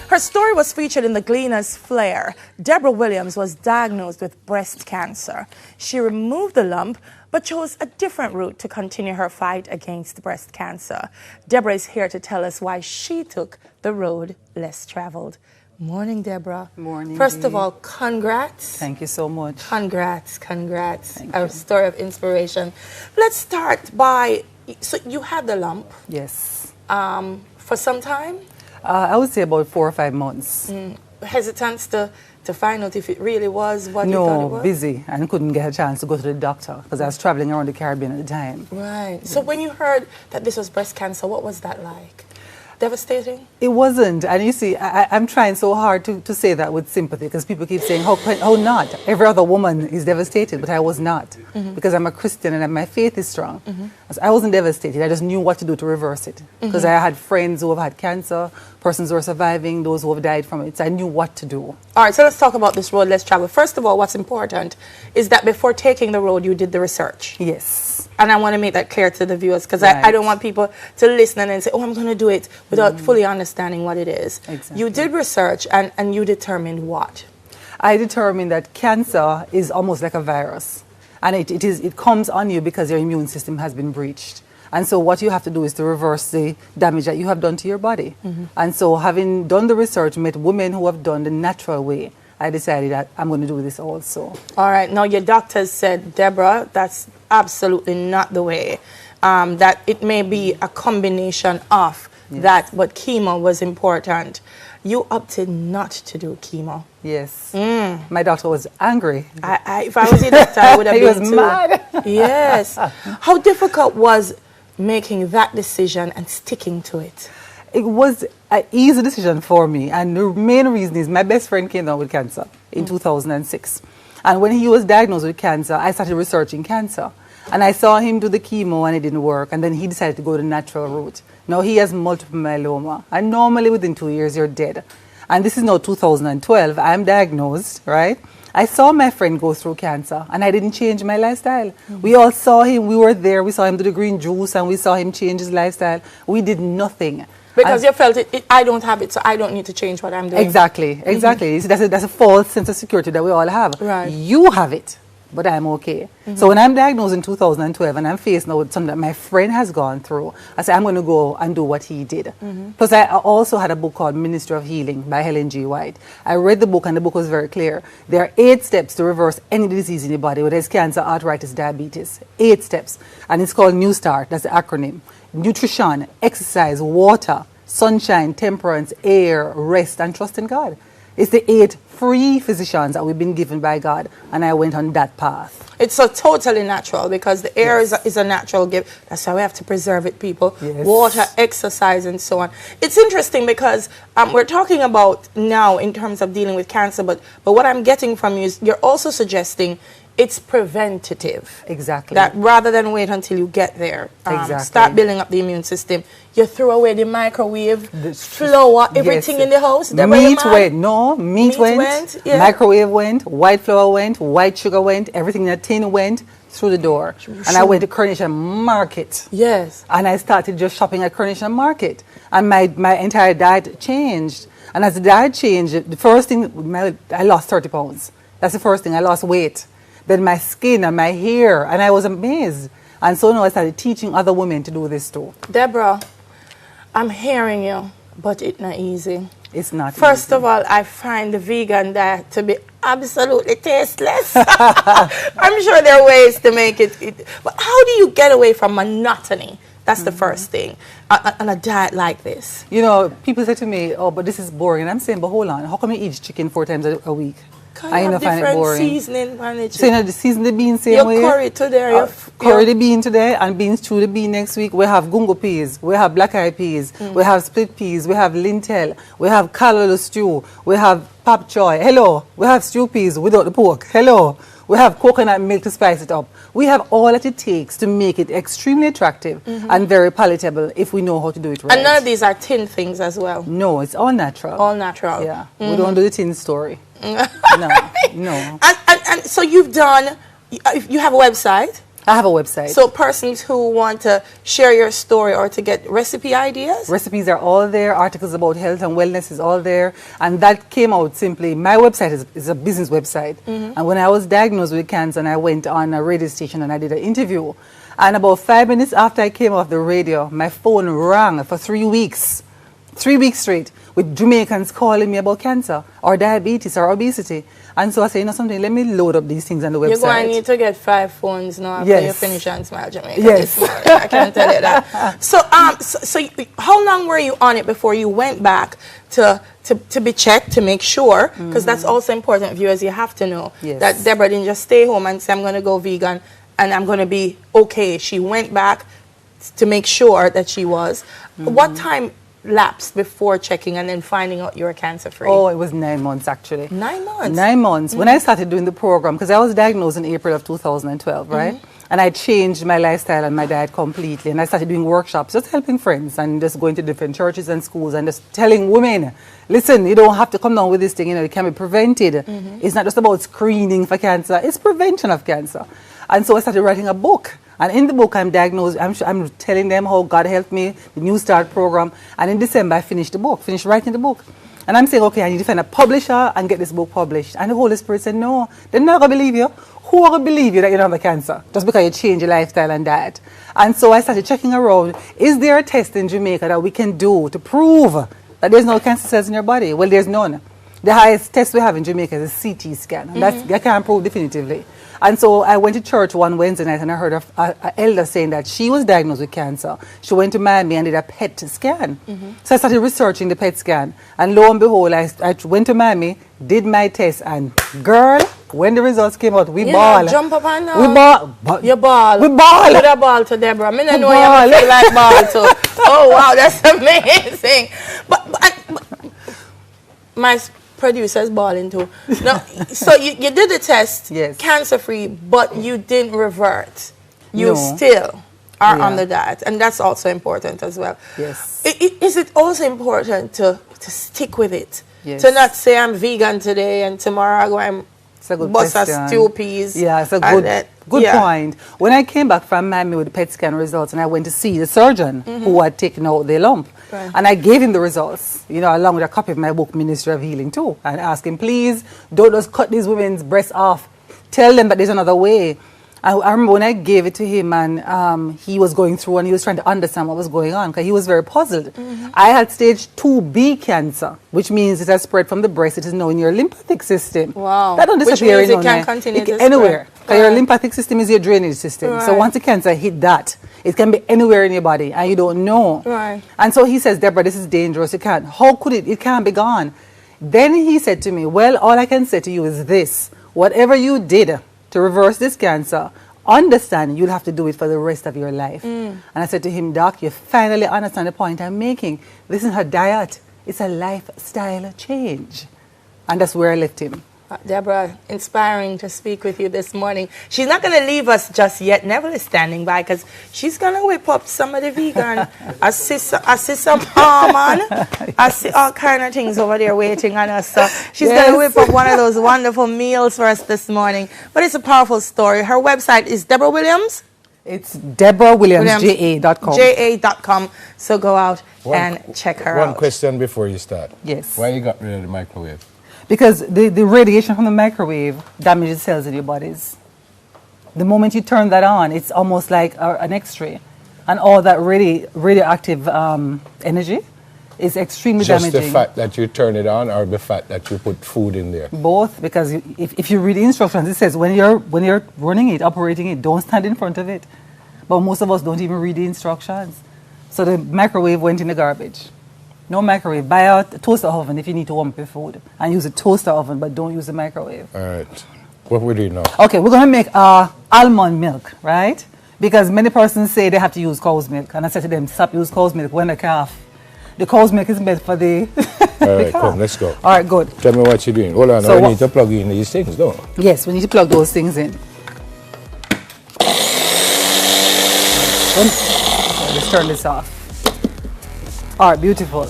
Her story was featured in the Gleaner's Flare. Deborah Williams was diagnosed with breast cancer. She removed the lump, but chose a different route to continue her fight against breast cancer. Deborah is here to tell us why she took the road less traveled. Morning, Deborah. Morning. First of all, congrats. Thank you so much. Congrats. Thank A you. story of inspiration. Let's start by, so you had the lump Yes. for some time? I would say about 4 or 5 months. Hesitance to find out if it really was what you thought it No, was? busy, and couldn't get a chance to go to the doctor because I was traveling around the Caribbean at the time. Right. So when you heard that this was breast cancer, what was that like? Devastating? It wasn't, and you see, I'm trying so hard to say that with sympathy because people keep saying, how not? Every other woman is devastated, but I was not because I'm a Christian and my faith is strong. So I wasn't devastated, I just knew what to do to reverse it because I had friends who have had cancer, persons who are surviving, those who have died from it, so I knew what to do. All right, so let's talk about this road less traveled. First of all, what's important is that before taking the road, you did the research. Yes. And I want to make that clear to the viewers because Right. I don't want people to listen and then say, oh, I'm going to do it without fully understanding what it is. Exactly. You did research and you determined what? I determined that cancer is almost like a virus, and it comes on you because your immune system has been breached. And so what you have to do is to reverse the damage that you have done to your body. And so having done the research, met women who have done the natural way, I decided that I'm going to do this also. All right. Now, your doctors said, Deborah, that's absolutely not the way. That it may be a combination of that, but chemo was important. You opted not to do chemo. Yes. My doctor was angry. If I was your doctor, I would have He been was too. mad. Yes. How difficult was making that decision and sticking to it? It was an easy decision for me, and the main reason is my best friend came down with cancer in 2006. And when he was diagnosed with cancer, I started researching cancer. And I saw him do the chemo and it didn't work, and then he decided to go the natural route. Now he has multiple myeloma, and normally within 2 years you're dead. And this is now 2012, I'm diagnosed, right? I saw my friend go through cancer and I didn't change my lifestyle. We all saw him, we were there, we saw him do the green juice and we saw him change his lifestyle. We did nothing. Because you felt I don't have it, so I don't need to change what I'm doing. Exactly. You see, that's a false sense of security that we all have. Right. You have it, but I'm okay. So when I'm diagnosed in 2012 and I'm faced now with something that my friend has gone through, I said, I'm going to go and do what he did. Plus, I also had a book called Ministry of Healing by Helen G. White. I read the book and the book was very clear. There are 8 steps to reverse any disease in the body, whether it's cancer, arthritis, diabetes. 8 steps. And it's called New Start. That's the acronym. Nutrition, exercise, water, sunshine, temperance, air, rest, and trust in God. It's the 8 free physicians that we've been given by God, and I went on that path. It's so totally natural because the air is a natural gift. That's why we have to preserve it, people. Yes. Water, exercise, and so on. It's interesting because we're talking about now in terms of dealing with cancer, but what I'm getting from you is you're also suggesting it's preventative. Exactly. That rather than wait until you get there, Exactly. start building up the immune system. You throw away the microwave, flour, everything Yes. in the house. Meat went. No, meat went. Yeah. Microwave went. White flour went. White sugar went. Everything in a tin went through the door. And I went to Coronation Market. Yes. And I started just shopping at Coronation Market. And my entire diet changed. And as the diet changed, the first thing, I lost 30 pounds. That's the first thing. I lost weight. Then my skin and my hair. And I was amazed. And so now I started teaching other women to do this too. Deborah, I'm hearing you, but it's not easy. It's not First easy. of all, I find the vegan diet to be absolutely tasteless. I'm sure there are ways to make it. But how do you get away from monotony? That's the first thing on a diet like this. You know, people say to me, oh, but this is boring. And I'm saying, but hold on, how come you eat chicken 4 times a week? I have different seasoning on it. So you know, the season the beans same Your way? curry today. Curry the bean today and beans chew the bean next week. We have gungo peas. We have black eyed peas. We have split peas. We have lintel. We have callaloo stew. We have pap choy. Hello. We have stew peas without the pork. Hello. We have coconut milk to spice it up. We have all that it takes to make it extremely attractive and very palatable if we know how to do it right. And none of these are tin things as well. No, it's all natural. All natural. Yeah. We don't do the tin story. No. And so you've done, you have a website? I have a website. So persons who want to share your story or to get recipe ideas? Recipes are all there. Articles about health and wellness is all there. And that came out simply. My website is a business website. And when I was diagnosed with cancer, and I went on a radio station and I did an interview. And about 5 minutes after I came off the radio, my phone rang for 3 weeks. 3 weeks straight with Jamaicans calling me about cancer or diabetes or obesity. And so I say, you know something, let me load up these things on the website. You're going to need to get 5 phones now after you finish on Smile Jamaica. Yes. This morning. I can tell you that. So how long were you on it before you went back to be checked to make sure? Because that's also important, viewers. You have to know that Deborah didn't just stay home and say, I'm going to go vegan and I'm going to be okay. She went back to make sure that she was. What time lapsed before checking and then finding out you were cancer free? Oh, it was 9 months actually. 9 months? 9 months. When I started doing the program, because I was diagnosed in April of 2012, right? And I changed my lifestyle and my diet completely. And I started doing workshops, just helping friends and just going to different churches and schools and just telling women, listen, you don't have to come down with this thing, you know, it can be prevented. It's not just about screening for cancer, it's prevention of cancer. And so I started writing a book. And in the book, I'm diagnosed, I'm telling them how God helped me, the New Start program. And in December, I finished writing the book. And I'm saying, okay, I need to find a publisher and get this book published. And the Holy Spirit said, no, they're not going to believe you. Who are going to believe you that you don't have cancer just because you change your lifestyle and diet? And so I started checking around, is there a test in Jamaica that we can do to prove that there's no cancer cells in your body? Well, there's none. The highest test we have in Jamaica is a CT scan. And that can't prove definitively. And so I went to church one Wednesday night and I heard an elder saying that she was diagnosed with cancer. She went to Miami and did a PET scan. So I started researching the PET scan. And lo and behold, I went to Miami, did my test, and girl, when the results came out, we ball. Jump up and down. We ball. You ball. We ball. With a ball to Deborah. I know you feel like ball too. Oh, wow, that's amazing. But my producer's balling too. No, so you did the test, cancer free, but you didn't revert. You still are on the diet, and that's also important as well. Yes. Is it also important to stick with it? Yes. To not say I'm vegan today and tomorrow I go and bust a stew peas. Yeah, it's a good point. When I came back from Miami with the PET scan results and I went to see the surgeon who had taken out the lump, and I gave him the results, you know, along with a copy of my book, Ministry of Healing, too, and asked him, please, don't just cut these women's breasts off. Tell them that there's another way. I remember when I gave it to him and he was going through and he was trying to understand what was going on because he was very puzzled. I had stage 2B cancer, which means it has spread from the breast. It is now in your lymphatic system. Wow. That don't disappear. Which means it can continue to anywhere. spread. Your lymphatic system is your drainage system. So once the cancer hit that, it can be anywhere in your body and you don't know. Right. And so he says, Deborah, this is dangerous. You can't. How could it? It can't be gone. Then he said to me, well, all I can say to you is this. Whatever you did to reverse this cancer, understand you'll have to do it for the rest of your life. And I said to him, Doc, you finally understand the point I'm making. This isn't a diet. It's a lifestyle change. And that's where I left him. Deborah, inspiring to speak with you this morning. She's not going to leave us just yet. Neville is standing by because she's going to whip up some of the vegan. I see some almond. I see all kind of things over there waiting on us. So she's going to whip up one of those wonderful meals for us this morning. But it's a powerful story. Her website is Deborah Williams. It's DeborahWilliamsJA.com. JA.com. So go out and check her out. One question before you start. Yes. Why you got rid of the microwave? Because the radiation from the microwave damages cells in your bodies. The moment you turn that on, it's almost like an X-ray. And all that radioactive energy is extremely damaging. Just the fact that you turn it on or the fact that you put food in there? Both, because if you read the instructions, it says when you're running it, operating it, don't stand in front of it. But most of us don't even read the instructions. So the microwave went in the garbage. No microwave. Buy a toaster oven if you need to warm up your food. And use a toaster oven, but don't use the microwave. All right. What we do now? Okay, we're going to make almond milk, right? Because many persons say they have to use cow's milk. And I said to them, stop use cow's milk when a calf. The cow's milk is meant for the All right, come, let's go. All right, good. Tell me what you're doing. Hold on, So I need to plug in these things, don't I? Yes, we need to plug those things in. Let's turn this off. All right, beautiful.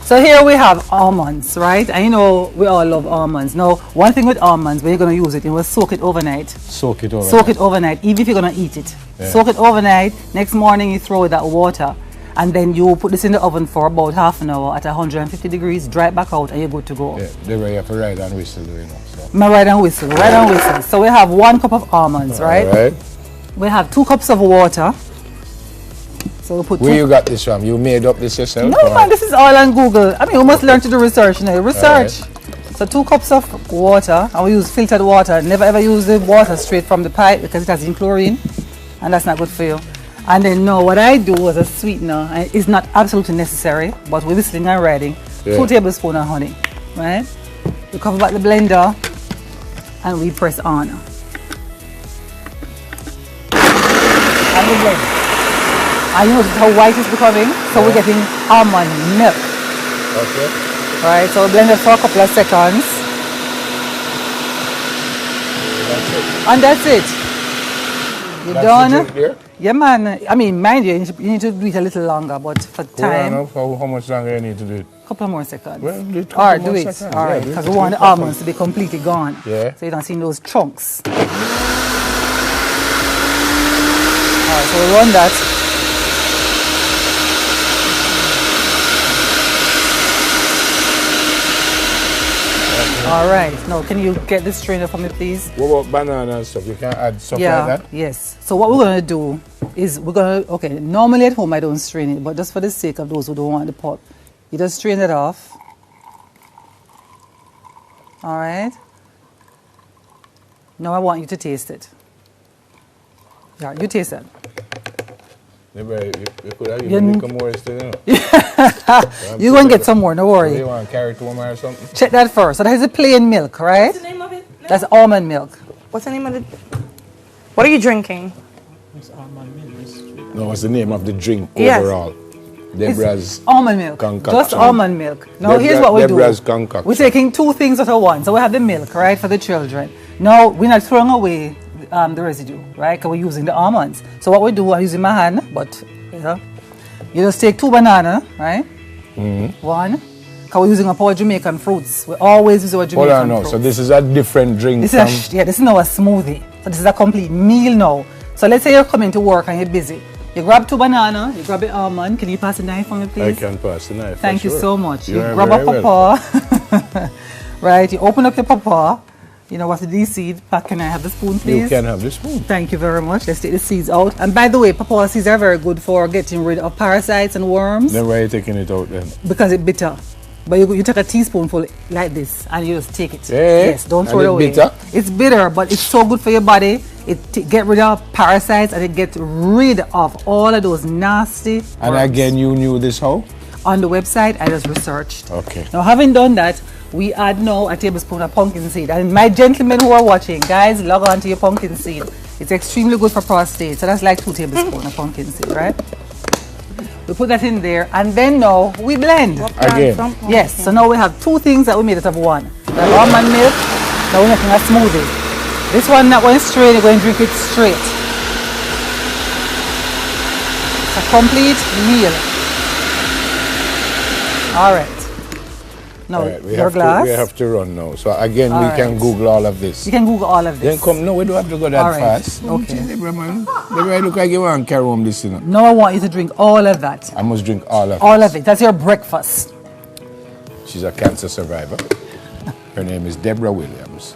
So here we have almonds, right? And you know we all love almonds. Now, one thing with almonds, when you're going to use it, you will soak it overnight. Soak it overnight. Soak it overnight, even if you're going to eat it. Yeah. Soak it overnight. Next morning, you throw that water. And then you put this in the oven for about half an hour at 150 degrees, dry it back out, and you're good to go. Yeah, they were have to ride and whistle, you know. So. My ride and whistle, ride and whistle. So we have 1 cup of almonds, right? All right. We have 2 cups of water. So we put Where you got this from? You made up this yourself? No, or? man, this is all on Google. I mean, we must learn to do research now. Research. So 2 cups of water, and we use filtered water. Never ever use the water straight from the pipe because it has in chlorine, and that's not good for you. And then now what I do as a sweetener, and it's not absolutely necessary, but we're whistling and riding, 2 tablespoons of honey, right? We cover back the blender, and we press on. And we blend. And you notice how white it's becoming? So we're getting almond milk. Okay. Right, so we blend it for a couple of seconds. That's it. And that's it. You're That's done? the drink there? Yeah, man. I mean, mind you, you need to do it a little longer, but for time, How much longer you need to do it? a couple of more seconds. Well, do it All right, couple do more it. seconds. All Yeah, right, do it because we couple want the seconds. almonds to be completely gone. Yeah. So you don't see those chunks. All right, so we run that. All right. Now, can you get this strainer for me, please? What about banana and stuff? You can add stuff Yeah, like that? yes. So what we're going to do is okay, normally at home I don't strain it, but just for the sake of those who don't want the pulp, you just strain it off. All right. Now I want you to taste it. Yeah, you taste it. Maybe you could have You even more still, you know. You're going to get some more, don't Do worry. you want to carry it home or something? Check that first. So that is a plain milk, right? What's the name of it? That's almond milk. What's the name of it? What are you drinking? No, what's the name of the drink Yes. overall? Deborah's Almond milk. concoction. Just almond milk. Now here's what we Deborah's do. concoction. We're taking 2 things at once. So we have the milk, right, for the children. Now we're not throwing away the residue, right, because we're using the almonds. So what we do, I'm using my hand, but you know, you just take 2 bananas, right? Mm-hmm. 1. Because we're using our Jamaican fruits. We always use our Jamaican Hold on now. fruits. So this is a different drink This from... is this is now a smoothie. So this is a complete meal now. So let's say you're coming to work and you're busy. You grab 2 bananas, you grab an almond. Can you pass the knife for me, I please? can pass the knife. Thank for you sure. so much. You are grab a very pawpaw. Right, you open up your pawpaw. You know, what's the seed? Pat, can I have the spoon, please? You can have the spoon. Thank you very much. Let's take the seeds out. And by the way, pawpaw seeds are very good for getting rid of parasites and worms Then why are you taking it out then? because it's bitter. But you take a teaspoonful like this and you just take it. Yeah. Yes, don't throw And it away. it's bitter? It's bitter, but it's so good for your body. It get rid of parasites and it get rid of all of those nasty And worms. again, you knew this how? On the website, I just researched. Okay. Now, having done that, we add now a tablespoon of pumpkin seed. And my gentlemen who are watching, guys, log on to your pumpkin seed. It's extremely good for prostate. So that's like 2 tablespoons of pumpkin seed, right? We put that in there, and then now we blend. Again. Yes, so now we have 2 things that we made out of 1. The almond milk, now we're making a smoothie. This one not going straight, you're going to drink it straight. It's a complete meal. All right. Now, All right, your glass. we have to run now. So again, All we can right. Google all of this. You can Google all of Then this. come, no, we don't have to go that All right. fast. Okay. Deborah, man. Deborah, look like you want to carry home this, you know. Now I want you to drink all of that. I must drink all of All this. of it. That's your breakfast. She's a cancer survivor. Her name is Deborah Williams.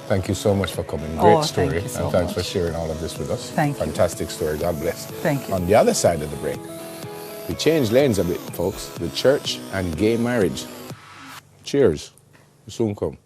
Thank you so much for coming. Great Oh, story. thank you so and thanks for much. sharing all of this with us. Thank you. Fantastic story. God bless. Thank you. On the other side of the break, we changed lanes a bit, folks. The church and gay marriage. Cheers. Soon come.